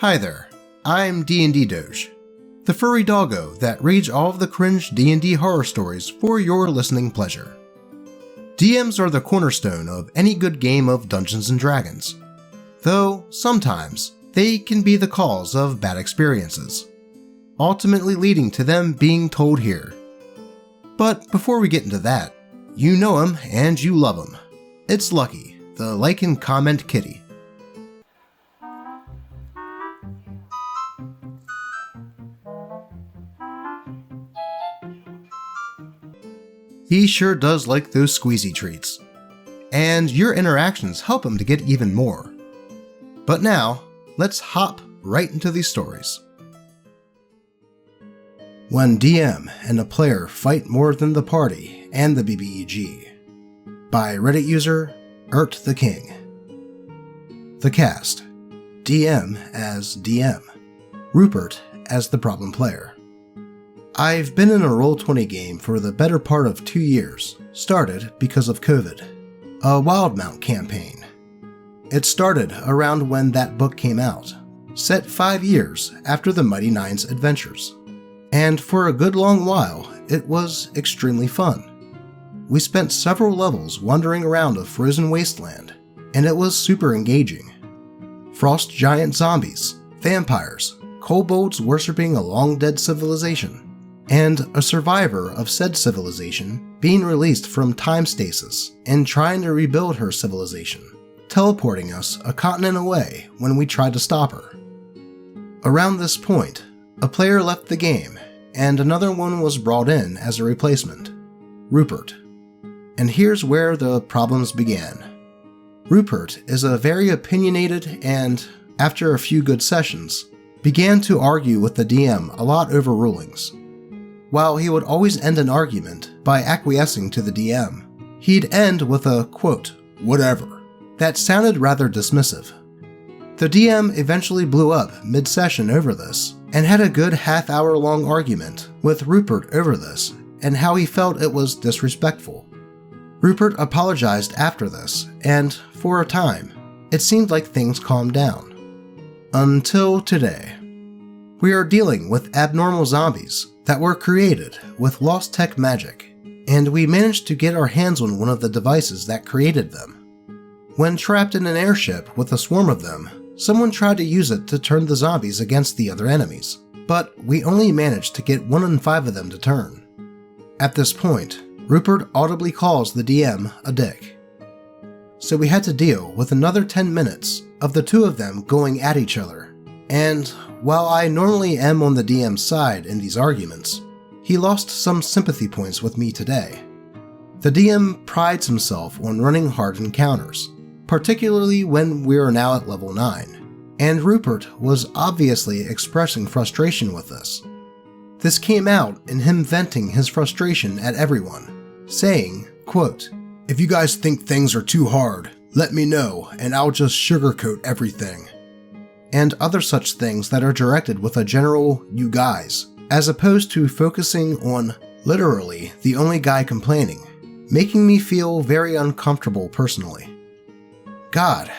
Hi there, I'm DnD Doge, the furry doggo that reads all of the cringe D&D horror stories for your listening pleasure. DMs are the cornerstone of any good game of Dungeons & Dragons, though sometimes they can be the cause of bad experiences, ultimately leading to them being told here. But before we get into that, you know him and you love him. It's Lucky, the like and comment kitty. He sure does like those squeezy treats, and your interactions help him to get even more. But now, let's hop right into these stories. When DM and a player fight more than the party and the BBEG, by Reddit user Ert the King. The cast: DM as DM, Rupert as the problem player. I've been in a Roll20 game for the better part of 2 years, started because of COVID, a Wildmount campaign. It started around when that book came out, set 5 years after the Mighty Nine's adventures. And for a good long while, it was extremely fun. We spent several levels wandering around a frozen wasteland, and it was super engaging. Frost giant zombies, vampires, kobolds worshipping a long-dead civilization, and a survivor of said civilization being released from time stasis and trying to rebuild her civilization, teleporting us a continent away when we tried to stop her. Around this point, a player left the game, and another one was brought in as a replacement, Rupert. And here's where the problems began. Rupert is a very opinionated and, after a few good sessions, began to argue with the DM a lot over rulings. While he would always end an argument by acquiescing to the DM, he'd end with a, quote, whatever, that sounded rather dismissive. The DM eventually blew up mid-session over this, and had a good half-hour-long argument with Rupert over this and how he felt it was disrespectful. Rupert apologized after this, and for a time, it seemed like things calmed down. Until today. We are dealing with abnormal zombies that were created with lost tech magic, and we managed to get our hands on one of the devices that created them. When trapped in an airship with a swarm of them, someone tried to use it to turn the zombies against the other enemies, but we only managed to get 1 in 5 of them to turn. At this point, Rupert audibly calls the DM a dick. So we had to deal with another 10 minutes of the two of them going at each other, and while I normally am on the DM's side in these arguments, he lost some sympathy points with me today. The DM prides himself on running hard encounters, particularly when we are now at level 9, and Rupert was obviously expressing frustration with this. This came out in him venting his frustration at everyone, saying, quote, if you guys think things are too hard, let me know and I'll just sugarcoat everything. And other such things that are directed with a general you guys, as opposed to focusing on literally the only guy complaining, making me feel very uncomfortable personally. God,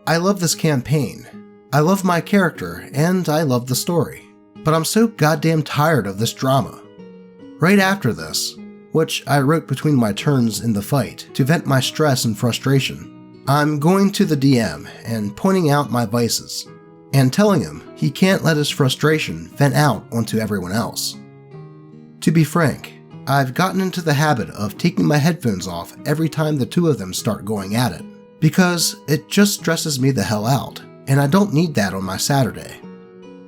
I love this campaign. I love my character, and I love the story. But I'm so goddamn tired of this drama. Right after this, which I wrote between my turns in the fight to vent my stress and frustration, I'm going to the DM and pointing out my vices, and telling him he can't let his frustration vent out onto everyone else. To be frank, I've gotten into the habit of taking my headphones off every time the two of them start going at it, because it just stresses me the hell out, and I don't need that on my Saturday.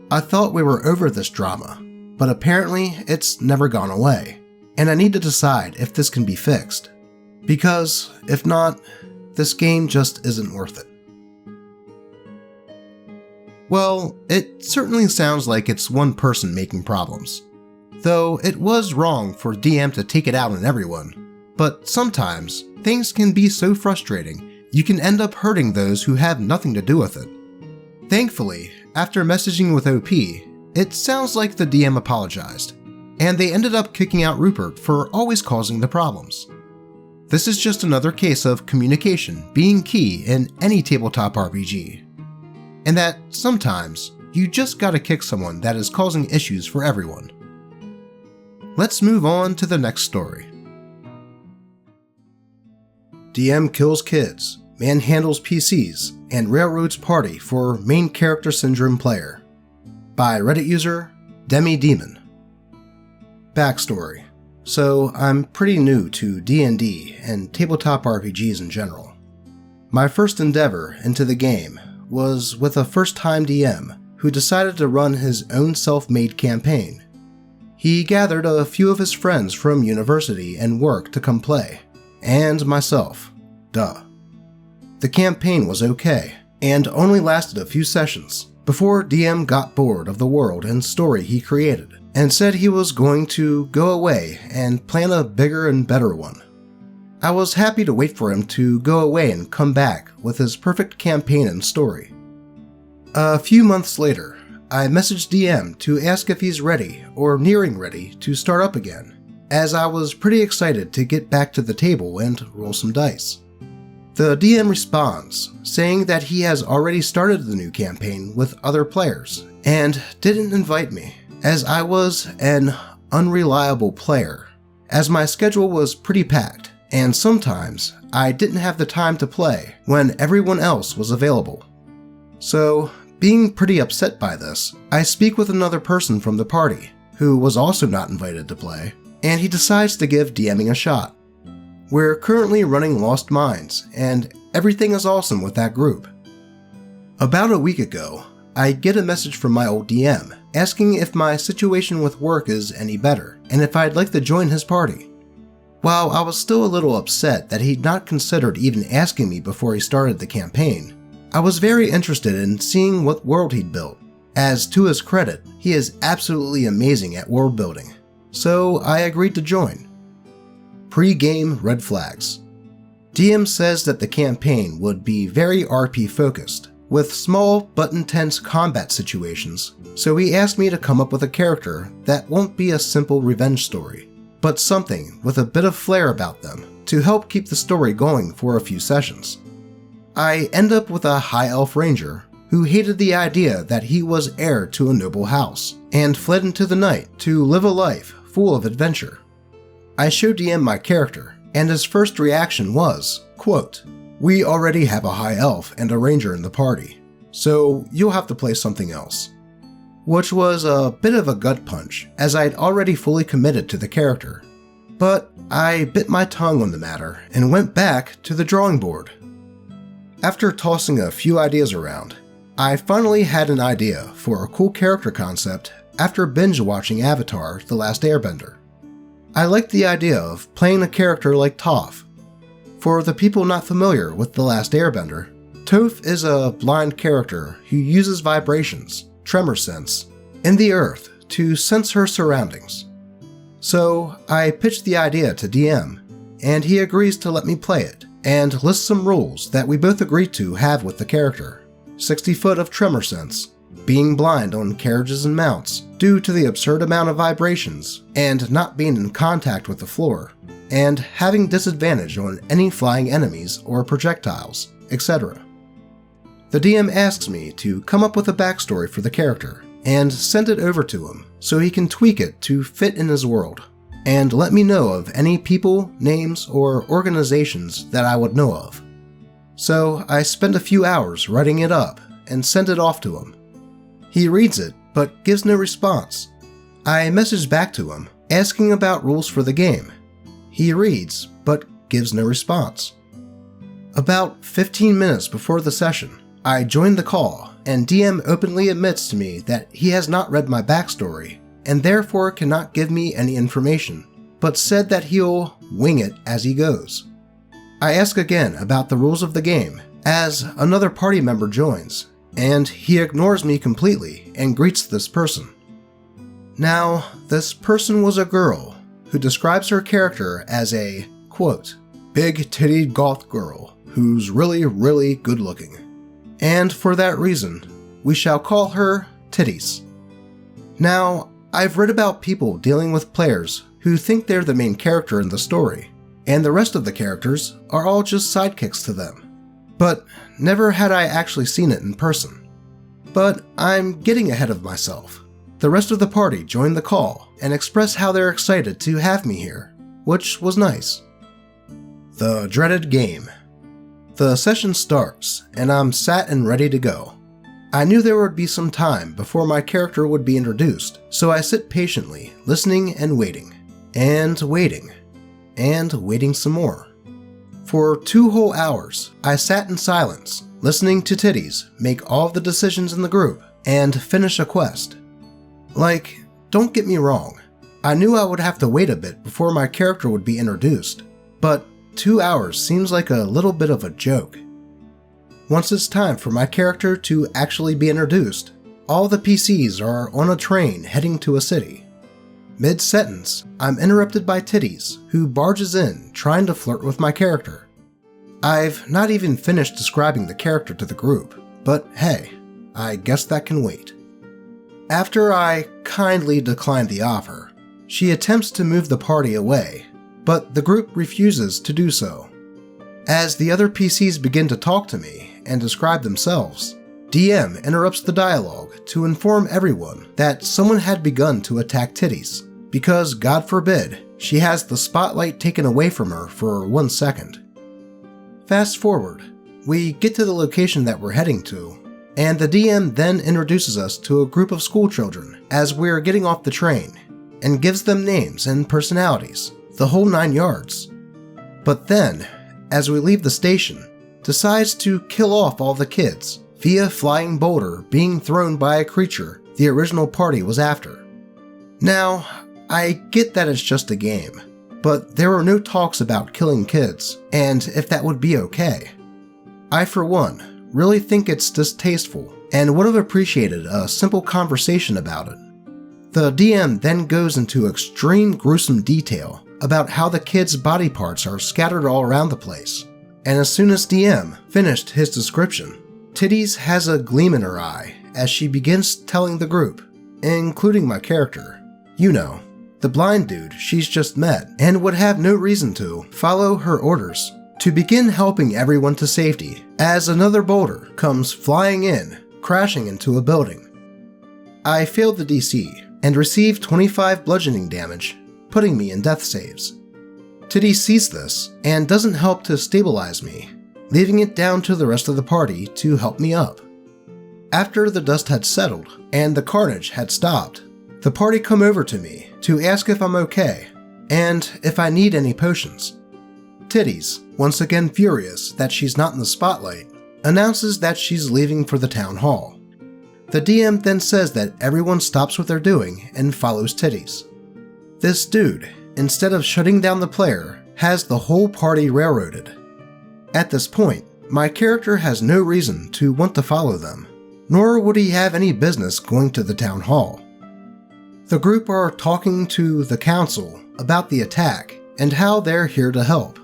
I thought we were over this drama, but apparently it's never gone away, and I need to decide if this can be fixed, because if not, this game just isn't worth it. Well, it certainly sounds like it's one person making problems, though it was wrong for DM to take it out on everyone, but sometimes things can be so frustrating you can end up hurting those who have nothing to do with it. Thankfully, after messaging with OP, it sounds like the DM apologized, and they ended up kicking out Rupert for always causing the problems. This is just another case of communication being key in any tabletop RPG, and that sometimes You just gotta kick someone that is causing issues for everyone. Let's move on to the next story. DM kills kids, manhandles PCs, and railroads party for main character syndrome player. By Reddit user DemiDemon. Backstory. So, I'm pretty new to D&D and tabletop RPGs in general. My first endeavor into the game was with a first-time DM who decided to run his own self-made campaign. He gathered a few of his friends from university and work to come play, and myself. Duh. The campaign was okay, and only lasted a few sessions before DM got bored of the world and story he created, and said he was going to go away and plan a bigger and better one. I was happy to wait for him to go away and come back with his perfect campaign and story. A few months later, I messaged DM to ask if he's ready or nearing ready to start up again, as I was pretty excited to get back to the table and roll some dice. The DM responds, saying that he has already started the new campaign with other players and didn't invite me, as I was an unreliable player, as my schedule was pretty packed, and sometimes I didn't have the time to play when everyone else was available. So, being pretty upset by this, I speak with another person from the party, who was also not invited to play, and he decides to give DMing a shot. We're currently running Lost Mines, and everything is awesome with that group. About a week ago, I get a message from my old DM, asking if my situation with work is any better, and if I'd like to join his party. While I was still a little upset that he'd not considered even asking me before he started the campaign, I was very interested in seeing what world he'd built, as to his credit, he is absolutely amazing at world building, so I agreed to join. Pre-game red flags. DM says that the campaign would be very RP focused, with small but intense combat situations, so he asked me to come up with a character that won't be a simple revenge story, but something with a bit of flair about them to help keep the story going for a few sessions. I end up with a high elf ranger who hated the idea that he was heir to a noble house and fled into the night to live a life full of adventure. I show DM my character, and his first reaction was, quote, "We already have a high elf and a ranger in the party, so you'll have to play something else." Which was a bit of a gut punch, as I'd already fully committed to the character. But I bit my tongue on the matter and went back to the drawing board. After tossing a few ideas around, I finally had an idea for a cool character concept after binge watching Avatar: The Last Airbender. I liked the idea of playing a character like Toph. For the people not familiar with The Last Airbender, Toph is a blind character who uses vibrations, tremor sense, in the earth to sense her surroundings. So I pitched the idea to DM, and he agrees to let me play it, and lists some rules that we both agreed to have with the character. 60 foot of tremor sense, being blind on carriages and mounts due to the absurd amount of vibrations and not being in contact with the floor, and having disadvantage on any flying enemies or projectiles, etc. The DM asks me to come up with a backstory for the character and send it over to him so he can tweak it to fit in his world, and let me know of any people, names, or organizations that I would know of. So I spend a few hours writing it up and send it off to him. He reads it, but gives no response. I message back to him, asking about rules for the game. He reads, but gives no response. About 15 minutes before the session, I join the call, and DM openly admits to me that he has not read my backstory, and therefore cannot give me any information, but said that he'll wing it as he goes. I ask again about the rules of the game, as another party member joins, and he ignores me completely and greets this person. Now, this person was a girl who describes her character as a, quote, big-tittied goth girl who's really, really good looking. And for that reason, we shall call her Titties. Now, I've read about people dealing with players who think they're the main character in the story, and the rest of the characters are all just sidekicks to them. But never had I actually seen it in person. But I'm getting ahead of myself. The rest of the party joined the call and expressed how they're excited to have me here, which was nice. The dreaded game. The session starts, and I'm sat and ready to go. I knew there would be some time before my character would be introduced, so I sit patiently, listening and waiting, and waiting, and waiting some more. For 2 whole hours, I sat in silence, listening to Titties make all of the decisions in the group and finish a quest. Like, don't get me wrong, I knew I would have to wait a bit before my character would be introduced, but 2 hours seems like a little bit of a joke. Once it's time for my character to actually be introduced, all the PCs are on a train heading to a city. Mid-sentence, I'm interrupted by Titties, who barges in trying to flirt with my character. I've not even finished describing the character to the group, but hey, I guess that can wait. After I kindly decline the offer, she attempts to move the party away, but the group refuses to do so. As the other PCs begin to talk to me and describe themselves, DM interrupts the dialogue to inform everyone that someone had begun to attack Titties, because God forbid she has the spotlight taken away from her for 1 second. Fast forward, we get to the location that we're heading to, and the DM then introduces us to a group of schoolchildren as we're getting off the train, and gives them names and personalities, the whole 9 yards. But then, as we leave the station, decides to kill off all the kids via flying boulder being thrown by a creature the original party was after. Now, I get that it's just a game, but there were no talks about killing kids, and if that would be okay. I, for one, really think it's distasteful and would have appreciated a simple conversation about it. The DM then goes into extreme gruesome detail about how the kids' body parts are scattered all around the place, and as soon as DM finished his description, Titties has a gleam in her eye as she begins telling the group, including my character, you know, the blind dude she's just met and would have no reason to follow her orders, to begin helping everyone to safety as another boulder comes flying in, crashing into a building. I failed the DC and received 25 bludgeoning damage, putting me in death saves. Titty sees this and doesn't help to stabilize me, leaving it down to the rest of the party to help me up. After the dust had settled and the carnage had stopped, the party come over to me to ask if I'm okay and if I need any potions. Titties, once again furious that she's not in the spotlight, announces that she's leaving for the town hall. The DM then says that everyone stops what they're doing and follows Titties. This dude, instead of shutting down the player, has the whole party railroaded. At this point, my character has no reason to want to follow them, nor would he have any business going to the town hall. The group are talking to the council about the attack and how they're here to help.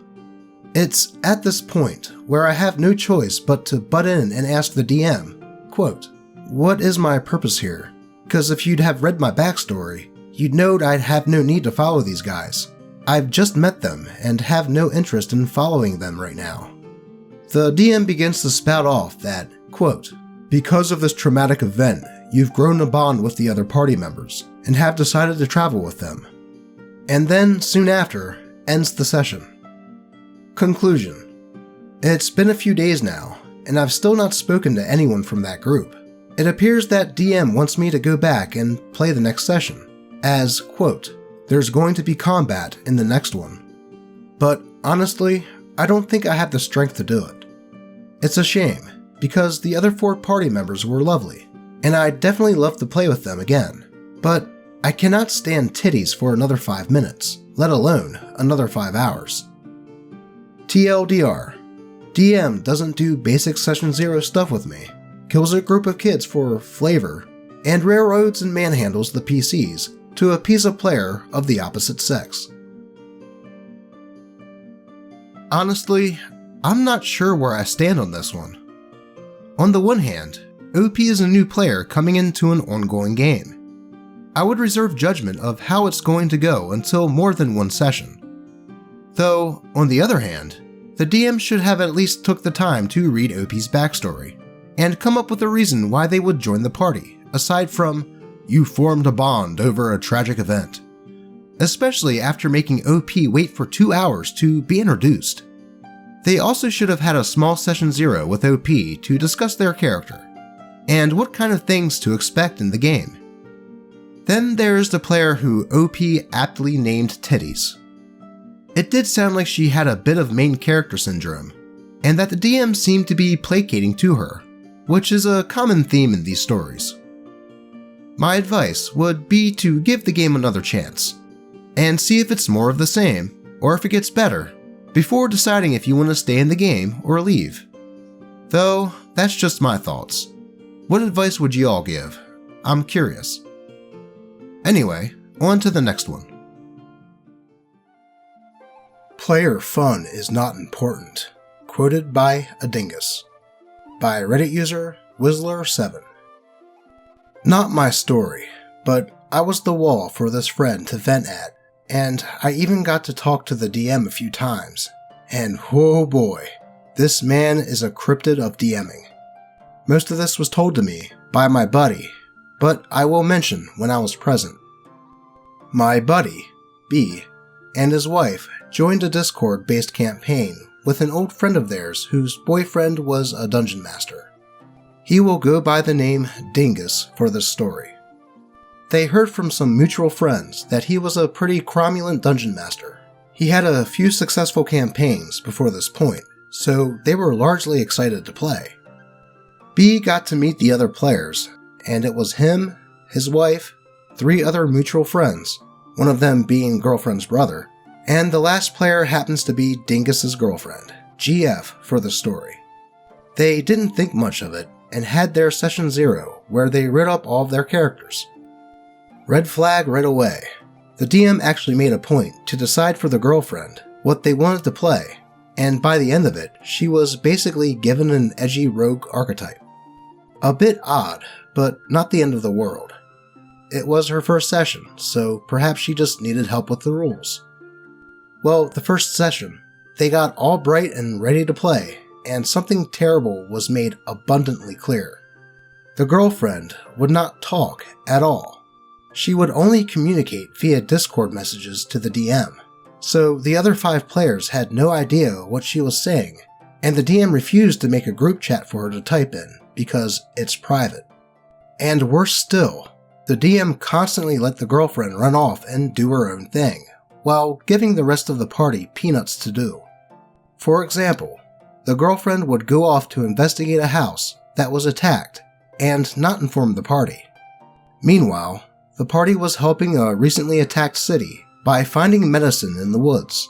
It's at this point where I have no choice but to butt in and ask the DM, quote, "What is my purpose here? 'Cause if you'd have read my backstory, you'd know I'd have no need to follow these guys. I've just met them and have no interest in following them right now." The DM begins to spout off that, quote, "Because of this traumatic event, you've grown a bond with the other party members and have decided to travel with them." And then, soon after, ends the session. Conclusion. It's been a few days now, and I've still not spoken to anyone from that group. It appears that DM wants me to go back and play the next session, as, quote, "There's going to be combat in the next one." But honestly, I don't think I have the strength to do it. It's a shame, because the other 4 party members were lovely, and I'd definitely love to play with them again, but I cannot stand Titties for another 5 minutes, let alone another 5 hours. TLDR, DM doesn't do basic Session 0 stuff with me, kills a group of kids for flavor, and railroads and manhandles the PCs to appease a player of the opposite sex. Honestly, I'm not sure where I stand on this one. On the one hand, OP is a new player coming into an ongoing game. I would reserve judgment of how it's going to go until more than one session. Though, on the other hand, the DM should have at least took the time to read OP's backstory, and come up with a reason why they would join the party, aside from, "You formed a bond over a tragic event." Especially after making OP wait for 2 hours to be introduced. They also should have had a small session 0 with OP to discuss their character, and what kind of things to expect in the game. Then there's the player who OP aptly named Titties. It did sound like she had a bit of main character syndrome, and that the DM seemed to be placating to her, which is a common theme in these stories. My advice would be to give the game another chance, and see if it's more of the same, or if it gets better, before deciding if you want to stay in the game or leave. Though, that's just my thoughts. What advice would you all give? I'm curious. Anyway, on to the next one. Player fun is not important. Quoted by a dingus. By Reddit user Whistler7. Not my story, but I was the wall for this friend to vent at, and I even got to talk to the DM a few times, and whoa boy, this man is a cryptid of DMing. Most of this was told to me by my buddy, but I will mention when I was present. My buddy, B, and his wife joined a Discord-based campaign with an old friend of theirs whose boyfriend was a dungeon master. He will go by the name Dingus for this story. They heard from some mutual friends that he was a pretty cromulent dungeon master. He had a few successful campaigns before this point, so they were largely excited to play. B got to meet the other players, and it was him, his wife, 3 other mutual friends, one of them being girlfriend's brother, and the last player happens to be Dingus's girlfriend, GF for the story. They didn't think much of it, and had their session 0, where they wrote up all of their characters. Red flag right away. The DM actually made a point to decide for the girlfriend what they wanted to play, and by the end of it, she was basically given an edgy rogue archetype. A bit odd, but not the end of the world. It was her first session, so perhaps she just needed help with the rules. Well, the first session, they got all bright and ready to play, and something terrible was made abundantly clear. The girlfriend would not talk at all. She would only communicate via Discord messages to the DM, so the other 5 players had no idea what she was saying, and the DM refused to make a group chat for her to type in, because it's private. And worse still, the DM constantly let the girlfriend run off and do her own thing, while giving the rest of the party peanuts to do. For example, the girlfriend would go off to investigate a house that was attacked, and not inform the party. Meanwhile, the party was helping a recently attacked city by finding medicine in the woods.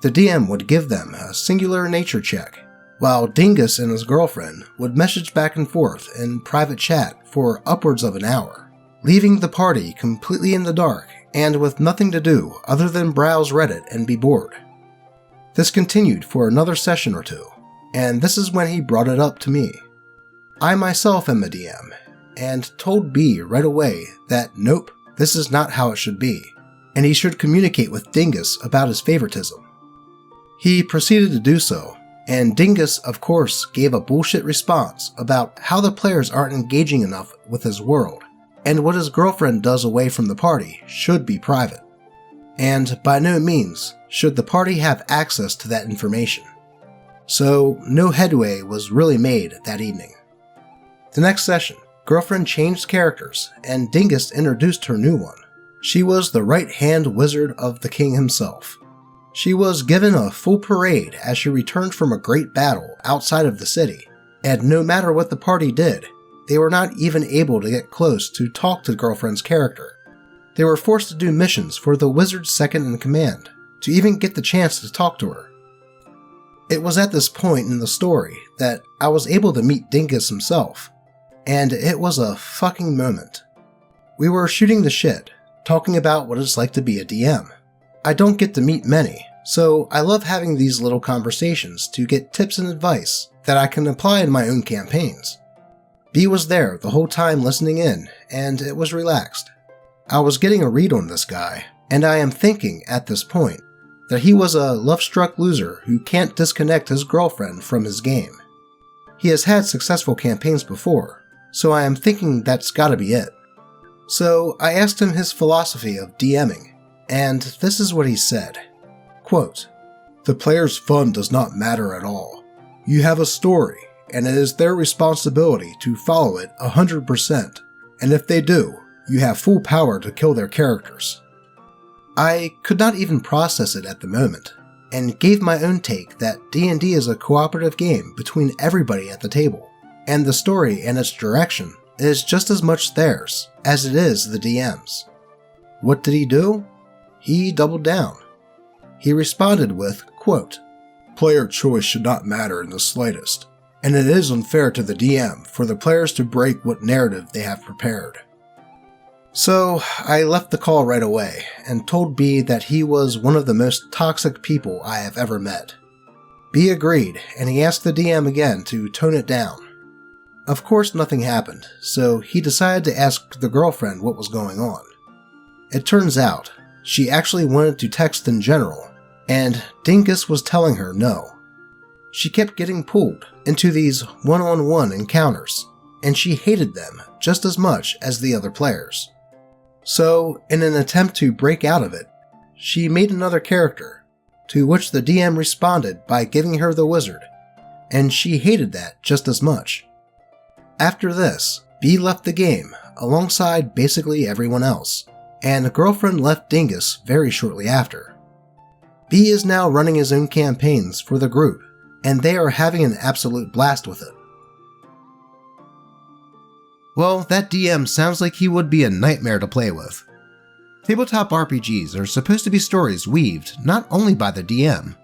The DM would give them a singular nature check, while Dingus and his girlfriend would message back and forth in private chat for upwards of an hour, leaving the party completely in the dark and with nothing to do other than browse Reddit and be bored. This continued for another session or 2, and this is when he brought it up to me. I myself am a DM, and told B right away that nope, this is not how it should be, and he should communicate with Dingus about his favoritism. He proceeded to do so, and Dingus of course gave a bullshit response about how the players aren't engaging enough with his world, and what his girlfriend does away from the party should be private, and by no means should the party have access to that information. So no headway was really made that evening. The next session, girlfriend changed characters, and Dingus introduced her new one. She was the right-hand wizard of the king himself. She was given a full parade as she returned from a great battle outside of the city, and no matter what the party did, they were not even able to get close to talk to the girlfriend's character. They were forced to do missions for the wizard's second in command, to even get the chance to talk to her. It was at this point in the story that I was able to meet Dingus himself, and it was a fucking moment. We were shooting the shit, talking about what it's like to be a DM. I don't get to meet many, so I love having these little conversations to get tips and advice that I can apply in my own campaigns. B was there the whole time listening in, and it was relaxed. I was getting a read on this guy, and I am thinking at this point that he was a love-struck loser who can't disconnect his girlfriend from his game. He has had successful campaigns before, so I am thinking that's gotta be it. So I asked him his philosophy of DMing, and this is what he said. Quote, "The player's fun does not matter at all. You have a story, and it is their responsibility to follow it 100%, and if they do, you have full power to kill their characters." I could not even process it at the moment, and gave my own take that D&D is a cooperative game between everybody at the table, and the story and its direction is just as much theirs as it is the DM's. What did he do? He doubled down. He responded with, quote, "Player choice should not matter in the slightest, and it is unfair to the DM for the players to break what narrative they have prepared." So I left the call right away and told B that he was one of the most toxic people I have ever met. B agreed, and he asked the DM again to tone it down. Of course nothing happened, so he decided to ask the girlfriend what was going on. It turns out, she actually wanted to text in general, and Dingus was telling her no. She kept getting pulled into these one-on-one encounters, and she hated them just as much as the other players. So, in an attempt to break out of it, she made another character, to which the DM responded by giving her the wizard, and she hated that just as much. After this, B left the game alongside basically everyone else, and the girlfriend left Dingus very shortly after. B is now running his own campaigns for the group, and they are having an absolute blast with it. Well, that DM sounds like he would be a nightmare to play with. Tabletop RPGs are supposed to be stories weaved not only by the DM,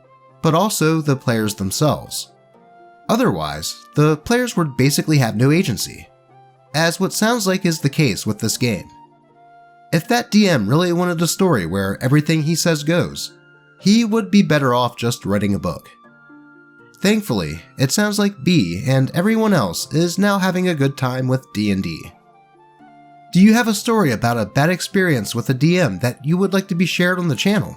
but also the players themselves. Otherwise, the players would basically have no agency, as what sounds like is the case with this game. If that DM really wanted a story where everything he says goes, he would be better off just writing a book. Thankfully, it sounds like B and everyone else is now having a good time with D&D. Do you have a story about a bad experience with a DM that you would like to be shared on the channel?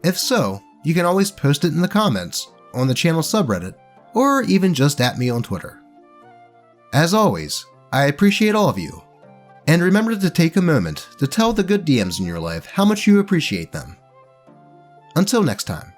If so, you can always post it in the comments, on the channel subreddit, or even just at me on Twitter. As always, I appreciate all of you, and remember to take a moment to tell the good DMs in your life how much you appreciate them. Until next time.